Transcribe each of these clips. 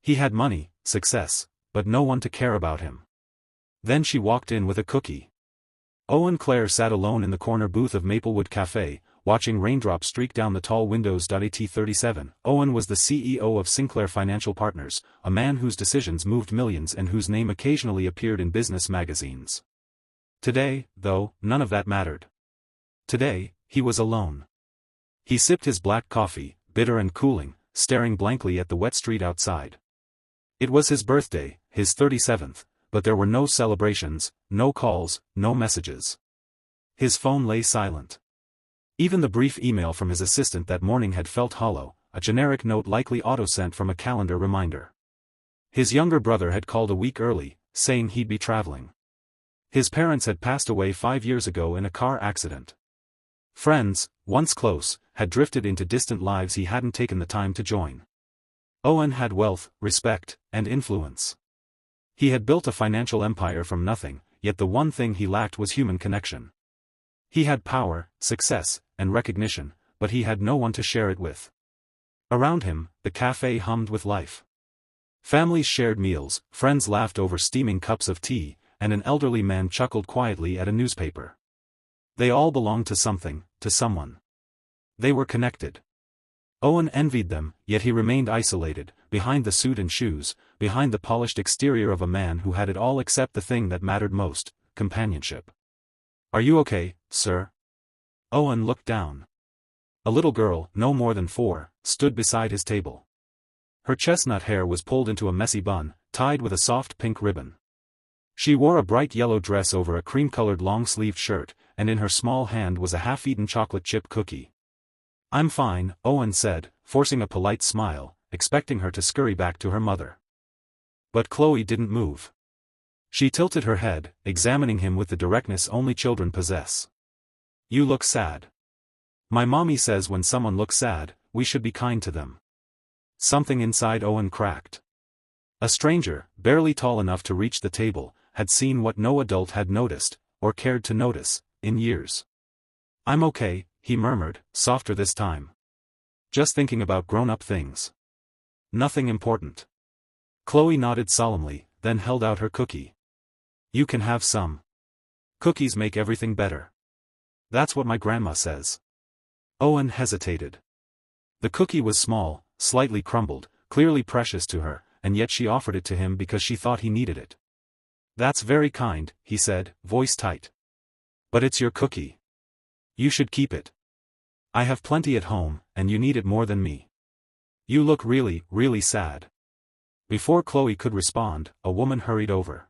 He had money, success, but no one to care about him. Then she walked in with a cookie. Owen Sinclair sat alone in the corner booth of Maplewood Café, watching raindrops streak down the tall windows. At Owen was the CEO of Sinclair Financial Partners, a man whose decisions moved millions and whose name occasionally appeared in business magazines. Today, though, none of that mattered. Today, he was alone. He sipped his black coffee, bitter and cooling, staring blankly at the wet street outside. It was his birthday, his 37th, but there were no celebrations, no calls, no messages. His phone lay silent. Even the brief email from his assistant that morning had felt hollow, a generic note likely auto-sent from a calendar reminder. His younger brother had called a week early, saying he'd be traveling. His parents had passed away 5 years ago in a car accident. Friends, once close, had drifted into distant lives he hadn't taken the time to join. Owen had wealth, respect, and influence. He had built a financial empire from nothing, yet the one thing he lacked was human connection. He had power, success, and recognition, but he had no one to share it with. Around him, the cafe hummed with life. Families shared meals, friends laughed over steaming cups of tea, and an elderly man chuckled quietly at a newspaper. They all belonged to something, to someone. They were connected. Owen envied them, yet he remained isolated, behind the suit and shoes, behind the polished exterior of a man who had it all except the thing that mattered most, companionship. "Are you okay, sir?" Owen looked down. A little girl, no more than 4, stood beside his table. Her chestnut hair was pulled into a messy bun, tied with a soft pink ribbon. She wore a bright yellow dress over a cream-colored long-sleeved shirt, and in her small hand was a half-eaten chocolate chip cookie. "I'm fine," Owen said, forcing a polite smile, expecting her to scurry back to her mother. But Chloe didn't move. She tilted her head, examining him with the directness only children possess. "You look sad. My mommy says when someone looks sad, we should be kind to them." Something inside Owen cracked. A stranger, barely tall enough to reach the table, had seen what no adult had noticed, or cared to notice, in years. "I'm okay," he murmured, softer this time. "Just thinking about grown-up things. Nothing important." Chloe nodded solemnly, then held out her cookie. "You can have some. Cookies make everything better. That's what my grandma says." Owen hesitated. The cookie was small, slightly crumbled, clearly precious to her, and yet she offered it to him because she thought he needed it. "That's very kind," he said, voice tight. "But it's your cookie. You should keep it. I have plenty at home, and you need it more than me. You look really, really sad." Before Chloe could respond, a woman hurried over.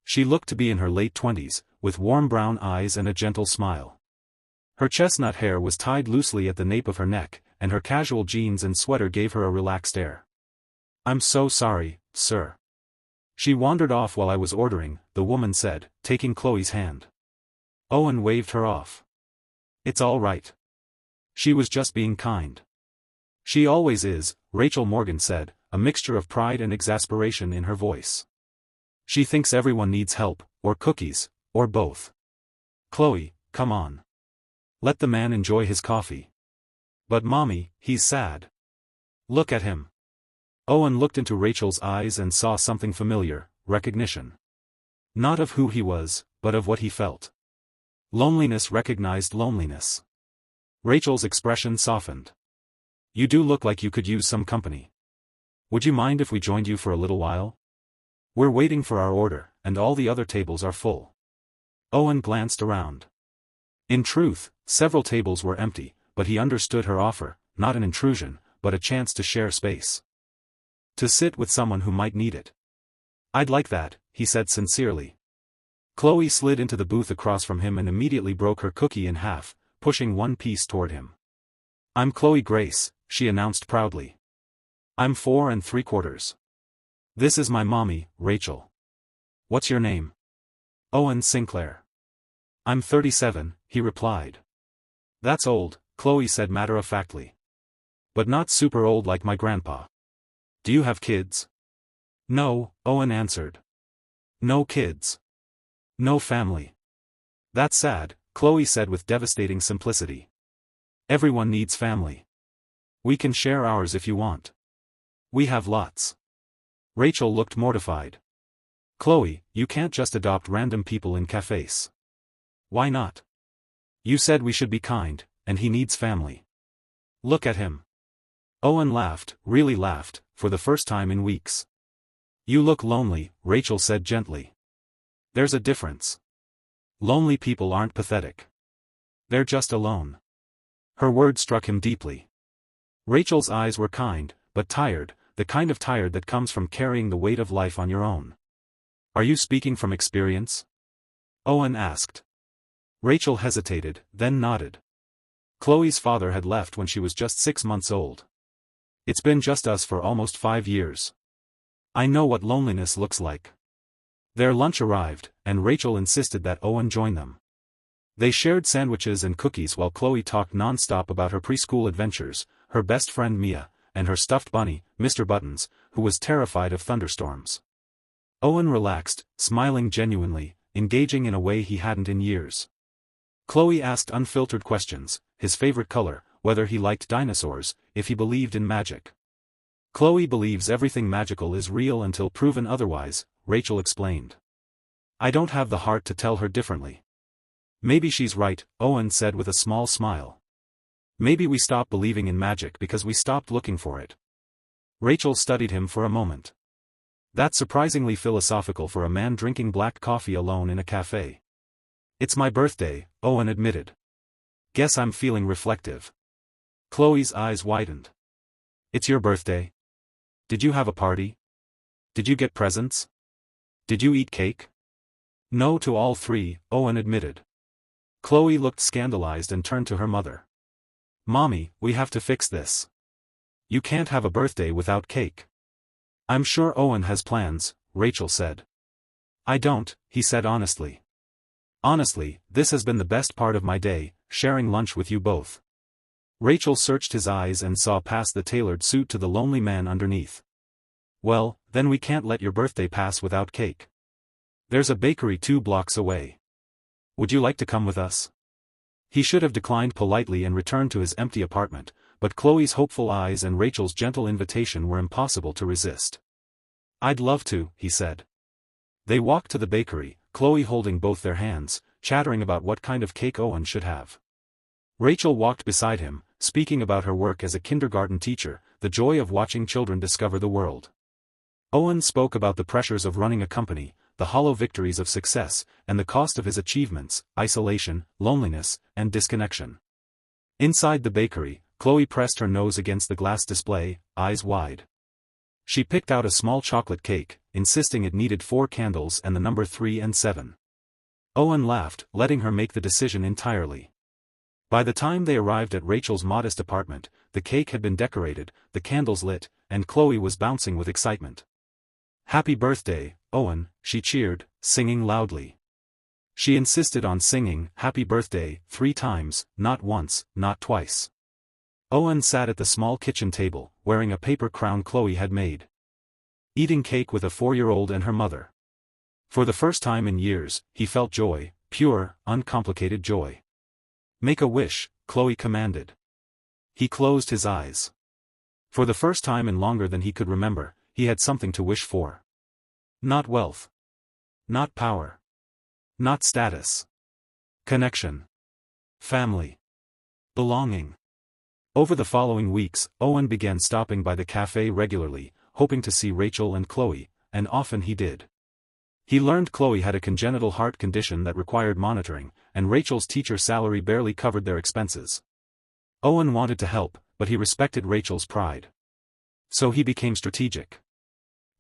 She looked to be in her late 20s, with warm brown eyes and a gentle smile. Her chestnut hair was tied loosely at the nape of her neck, and her casual jeans and sweater gave her a relaxed air. "I'm so sorry, sir. She wandered off while I was ordering," the woman said, taking Chloe's hand. Owen waved her off. "It's all right. She was just being kind." "She always is," Rachel Morgan said, a mixture of pride and exasperation in her voice. "She thinks everyone needs help, or cookies, or both." "Chloe, come on. Let the man enjoy his coffee." "But mommy, he's sad. Look at him." Owen looked into Rachel's eyes and saw something familiar, recognition. Not of who he was, but of what he felt. Loneliness recognized loneliness. Rachel's expression softened. "You do look like you could use some company. Would you mind if we joined you for a little while? We're waiting for our order, and all the other tables are full." Owen glanced around. In truth, several tables were empty, but he understood her offer, not an intrusion, but a chance to share space. To sit with someone who might need it. "I'd like that," he said sincerely. Chloe slid into the booth across from him and immediately broke her cookie in half, pushing one piece toward him. "I'm Chloe Grace," she announced proudly. "I'm 4 3/4. This is my mommy, Rachel. What's your name?" "Owen Sinclair." "I'm 37, he replied. "That's old," Chloe said matter-of-factly. "But not super old like my grandpa. Do you have kids?" "No," Owen answered. "No kids. No family." "That's sad," Chloe said with devastating simplicity. "Everyone needs family. We can share ours if you want. We have lots." Rachel looked mortified. Chloe, you can't just adopt random people in cafes. Why not? You said we should be kind, and he needs family. Look at him. Owen laughed, really laughed, for the first time in weeks. You look lonely, Rachel said gently. There's a difference. Lonely people aren't pathetic. They're just alone. Her words struck him deeply. Rachel's eyes were kind, but tired, the kind of tired that comes from carrying the weight of life on your own. Are you speaking from experience? Owen asked. Rachel hesitated, then nodded. Chloe's father had left when she was just 6 months old. It's been just us for almost 5 years. I know what loneliness looks like. Their lunch arrived, and Rachel insisted that Owen join them. They shared sandwiches and cookies while Chloe talked non-stop about her preschool adventures, her best friend Mia, and her stuffed bunny, Mr. Buttons, who was terrified of thunderstorms. Owen relaxed, smiling genuinely, engaging in a way he hadn't in years. Chloe asked unfiltered questions, his favorite color, whether he liked dinosaurs, if he believed in magic. Chloe believes everything magical is real until proven otherwise, Rachel explained. I don't have the heart to tell her differently. Maybe she's right, Owen said with a small smile. Maybe we stop believing in magic because we stopped looking for it. Rachel studied him for a moment. That's surprisingly philosophical for a man drinking black coffee alone in a cafe. It's my birthday, Owen admitted. Guess I'm feeling reflective. Chloe's eyes widened. It's your birthday? Did you have a party? Did you get presents? Did you eat cake? No to all three, Owen admitted. Chloe looked scandalized and turned to her mother. Mommy, we have to fix this. You can't have a birthday without cake. I'm sure Owen has plans, Rachel said. I don't, he said honestly. Honestly, this has been the best part of my day, sharing lunch with you both. Rachel searched his eyes and saw past the tailored suit to the lonely man underneath. Well, then we can't let your birthday pass without cake. There's a bakery 2 blocks away. Would you like to come with us? He should have declined politely and returned to his empty apartment, but Chloe's hopeful eyes and Rachel's gentle invitation were impossible to resist. I'd love to, he said. They walked to the bakery, Chloe holding both their hands, chattering about what kind of cake Owen should have. Rachel walked beside him, speaking about her work as a kindergarten teacher, the joy of watching children discover the world. Owen spoke about the pressures of running a company, the hollow victories of success, and the cost of his achievements, isolation, loneliness, and disconnection. Inside the bakery, Chloe pressed her nose against the glass display, eyes wide. She picked out a small chocolate cake, insisting it needed 4 candles and the number 3 and 7. Owen laughed, letting her make the decision entirely. By the time they arrived at Rachel's modest apartment, the cake had been decorated, the candles lit, and Chloe was bouncing with excitement. Happy birthday, Owen, she cheered, singing loudly. She insisted on singing Happy Birthday 3 times, not once, not twice. Owen sat at the small kitchen table, wearing a paper crown Chloe had made. Eating cake with a 4-year-old and her mother. For the first time in years, he felt joy, pure, uncomplicated joy. Make a wish, Chloe commanded. He closed his eyes. For the first time in longer than he could remember, he had something to wish for. Not wealth. Not power. Not status. Connection. Family. Belonging. Over the following weeks, Owen began stopping by the cafe regularly, hoping to see Rachel and Chloe, and often he did. He learned Chloe had a congenital heart condition that required monitoring, and Rachel's teacher salary barely covered their expenses. Owen wanted to help, but he respected Rachel's pride. So he became strategic.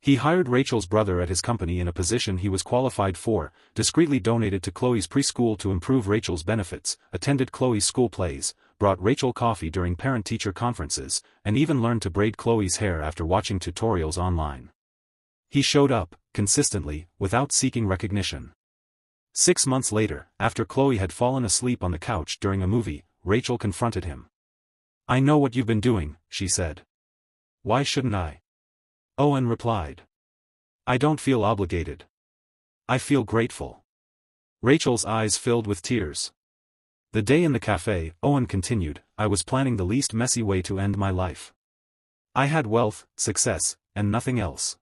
He hired Rachel's brother at his company in a position he was qualified for, discreetly donated to Chloe's preschool to improve Rachel's benefits, attended Chloe's school plays, brought Rachel coffee during parent-teacher conferences, and even learned to braid Chloe's hair after watching tutorials online. He showed up, consistently, without seeking recognition. 6 months later, after Chloe had fallen asleep on the couch during a movie, Rachel confronted him. I know what you've been doing, she said. Why shouldn't I? Owen replied. I don't feel obligated. I feel grateful. Rachel's eyes filled with tears. The day in the cafe, Owen continued, I was planning the least messy way to end my life. I had wealth, success, and nothing else.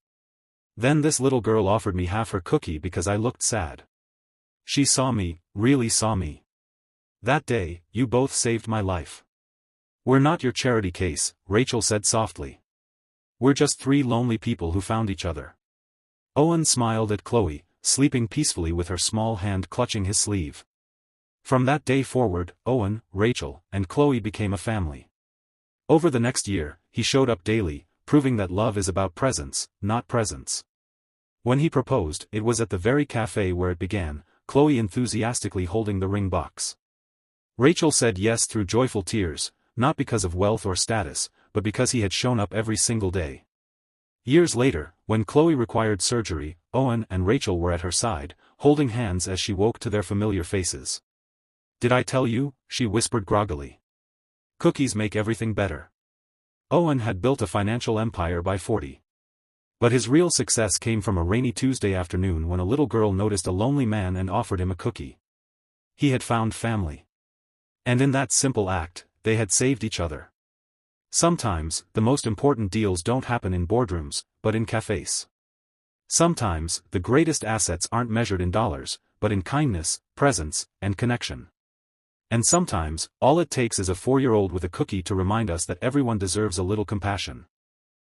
Then this little girl offered me half her cookie because I looked sad. She saw me, really saw me. That day, you both saved my life. We're not your charity case, Rachel said softly. We're just three lonely people who found each other. Owen smiled at Chloe, sleeping peacefully with her small hand clutching his sleeve. From that day forward, Owen, Rachel, and Chloe became a family. Over the next year, he showed up daily, proving that love is about presence, not presents. When he proposed, it was at the very café where it began, Chloe enthusiastically holding the ring box. Rachel said yes through joyful tears, not because of wealth or status, but because he had shown up every single day. Years later, when Chloe required surgery, Owen and Rachel were at her side, holding hands as she woke to their familiar faces. "Did I tell you?" she whispered groggily. "Cookies make everything better." Owen had built a financial empire by 40. But his real success came from a rainy Tuesday afternoon when a little girl noticed a lonely man and offered him a cookie. He had found family. And in that simple act, they had saved each other. Sometimes, the most important deals don't happen in boardrooms, but in cafés. Sometimes, the greatest assets aren't measured in dollars, but in kindness, presence, and connection. And sometimes, all it takes is a 4-year-old with a cookie to remind us that everyone deserves a little compassion.